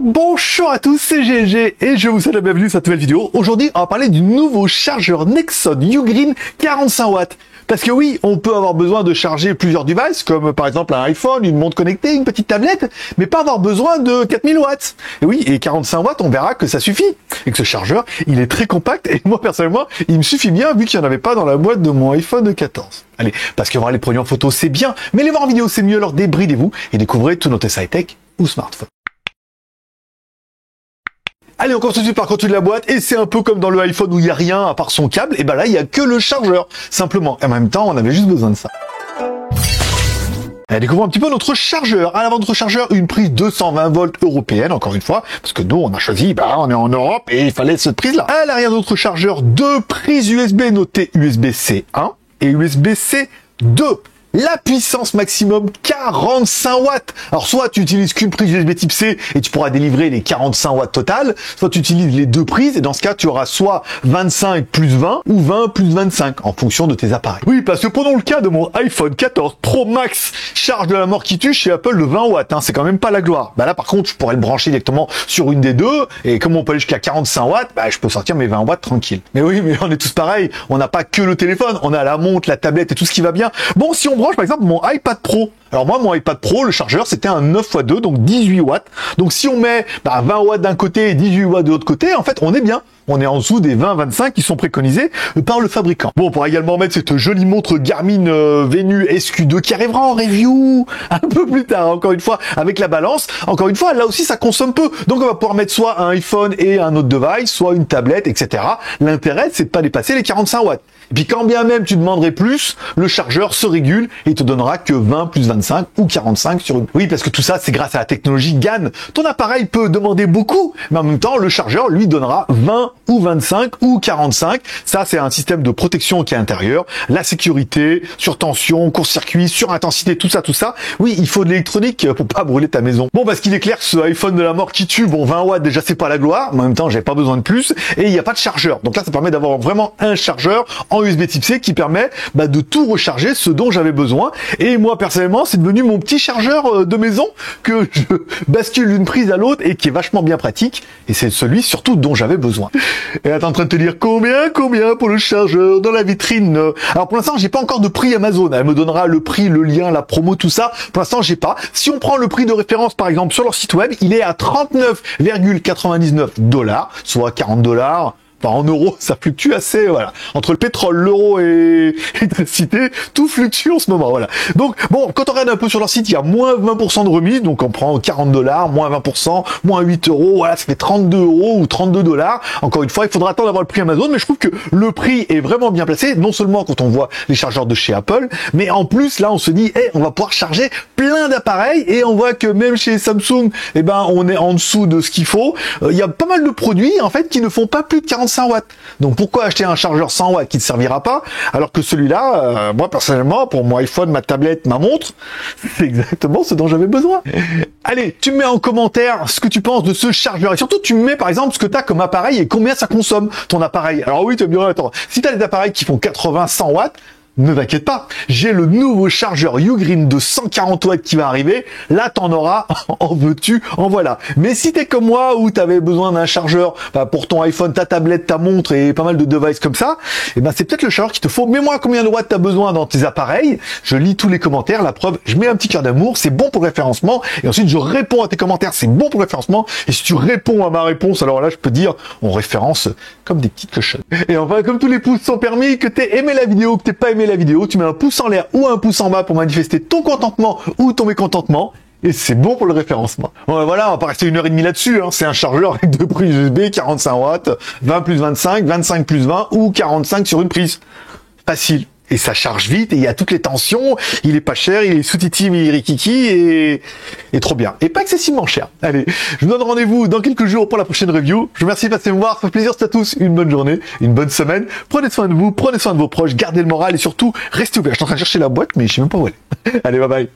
Bonjour à tous, c'est GLG et je vous souhaite la bienvenue sur cette nouvelle vidéo. Aujourd'hui, on va parler du nouveau chargeur Nexon Ugreen 45 watts. Parce que oui, on peut avoir besoin de charger plusieurs devices, comme par exemple un iPhone, une montre connectée, une petite tablette, mais pas avoir besoin de 4000 watts. Et oui, et 45 watts, on verra que ça suffit. Et que ce chargeur, il est très compact, et moi personnellement, il me suffit bien, vu qu'il n'y en avait pas dans la boîte de mon iPhone 14. Allez, parce que voir les produits en photo, c'est bien, mais les voir en vidéo, c'est mieux, alors débridez-vous et découvrez tout notre high-tech ou smartphone. Allez, on commence tout de suite par le contenu de la boîte, et c'est un peu comme dans le iPhone où il n'y a rien à part son câble, et ben là, il n'y a que le chargeur, simplement. Et en même temps, on avait juste besoin de ça. Allez, découvrons un petit peu notre chargeur. À l'avant de notre chargeur, une prise 220 volts européenne, encore une fois, parce que nous, on a choisi, on est en Europe, et il fallait cette prise-là. À l'arrière de notre chargeur, deux prises USB notées USB-C 1 et USB-C 2. La puissance maximum 45 watts. Alors soit tu utilises qu'une prise USB type C et tu pourras délivrer les 45 watts total, soit tu utilises les deux prises et dans ce cas tu auras soit 25 plus 20 ou 20 plus 25 en fonction de tes appareils. Oui, parce que prenons le cas de mon iPhone 14 Pro Max, charge de la mort qui tue chez Apple de 20 watts, c'est quand même pas la gloire. Là par contre je pourrais le brancher directement sur une des deux et comme on peut aller jusqu'à 45 watts, je peux sortir mes 20 watts tranquille. Mais oui, mais on est tous pareils, on n'a pas que le téléphone, on a la montre, la tablette et tout ce qui va bien. Bon, si on branche par exemple mon iPad Pro. Alors moi, mon iPad Pro, le chargeur, c'était un 9x2, donc 18 watts. Donc si on met 20 watts d'un côté et 18 watts de l'autre côté, en fait, on est bien. On est en dessous des 20-25 qui sont préconisés par le fabricant. Bon, on pourra également mettre cette jolie montre Garmin Venu SQ2 qui arrivera en review un peu plus tard, encore une fois, avec la balance. Encore une fois, là aussi, ça consomme peu. Donc on va pouvoir mettre soit un iPhone et un autre device, soit une tablette, etc. L'intérêt, c'est de pas dépasser les 45 watts. Et puis quand bien même tu demanderais plus, le chargeur se régule et te donnera que 20 plus 25 ou 45 sur une. Oui, parce que tout ça, c'est grâce à la technologie GaN. Ton appareil peut demander beaucoup, mais en même temps, le chargeur, lui, donnera 20 ou 25 ou 45. Ça, c'est un système de protection qui est intérieur. La sécurité, surtension, court-circuit, surintensité, tout ça. Oui, il faut de l'électronique pour pas brûler ta maison. Bon, parce qu'il est clair que ce iPhone de la mort qui tue, 20 watts, déjà, c'est pas la gloire. Mais en même temps, j'avais pas besoin de plus. Et il n'y a pas de chargeur. Donc là, ça permet d'avoir vraiment un chargeur en USB type C qui permet de tout recharger, ce dont j'avais besoin. Et moi, personnellement, c'est devenu mon petit chargeur de maison que je bascule d'une prise à l'autre et qui est vachement bien pratique. Et c'est celui, surtout, dont j'avais besoin. Et là, t'es en train de te dire combien pour le chargeur dans la vitrine. Alors, pour l'instant, j'ai pas encore de prix Amazon. Elle me donnera le prix, le lien, la promo, tout ça. Pour l'instant, j'ai pas. Si on prend le prix de référence, par exemple, sur leur site web, il est à 39,99 $, soit 40 $. Enfin, en euros, ça fluctue assez, voilà. Entre le pétrole, l'euro et l'électricité, tout fluctue en ce moment, voilà. Donc, bon, quand on regarde un peu sur leur site, il y a moins 20% de remise, donc on prend 40 $, moins 20%, moins 8 €, voilà, ça fait 32 € ou 32 $. Encore une fois, il faudra attendre d'avoir le prix Amazon, mais je trouve que le prix est vraiment bien placé, non seulement quand on voit les chargeurs de chez Apple, mais en plus, là, on se dit, on va pouvoir charger plein d'appareils, et on voit que même chez Samsung, on est en dessous de ce qu'il faut. Il y a pas mal de produits, en fait, qui ne font pas plus de 45 watts. Donc pourquoi acheter un chargeur 100 watts qui ne servira pas alors que celui-là, moi personnellement, pour mon iPhone, ma tablette, ma montre, c'est exactement ce dont j'avais besoin. Allez, tu me mets en commentaire ce que tu penses de ce chargeur et surtout tu me mets par exemple ce que tu as comme appareil et combien ça consomme ton appareil. Alors oui, tu vas me dire, attends, si tu as des appareils qui font 80-100 watts, ne t'inquiète pas, j'ai le nouveau chargeur Ugreen de 140 watts qui va arriver. Là, t'en auras, en veux-tu, en voilà. Mais si t'es comme moi, où t'avais besoin d'un chargeur pour ton iPhone, ta tablette, ta montre et pas mal de devices comme ça, c'est peut-être le chargeur qu'il te faut. Mets-moi combien de watts t'as besoin dans tes appareils. Je lis tous les commentaires, la preuve, je mets un petit cœur d'amour, c'est bon pour le référencement. Et ensuite, je réponds à tes commentaires, c'est bon pour le référencement. Et si tu réponds à ma réponse, alors là, je peux dire, on référence comme des petites cochonnes. Et enfin, comme tous les pouces sont permis, que t'aies aimé la vidéo, que t'aies pas aimé la vidéo, tu mets un pouce en l'air ou un pouce en bas pour manifester ton contentement ou ton mécontentement. Et c'est bon pour le référencement. Bon, voilà, on va pas rester 1h30 là-dessus. C'est un chargeur avec deux prises USB, 45 watts, 20 plus 25, 25 plus 20 ou 45 sur une prise. Facile. Et ça charge vite, et il y a toutes les tensions, il est pas cher, il est sous-titi, mais il est rikiki, et trop bien. Et pas excessivement cher. Allez, je vous donne rendez-vous dans quelques jours pour la prochaine review. Je vous remercie de passer me voir, ça fait plaisir, c'est à tous, une bonne journée, une bonne semaine. Prenez soin de vous, prenez soin de vos proches, gardez le moral, et surtout, restez ouverts. Je suis en train de chercher la boîte, mais je sais même pas où elle est. Allez, bye bye.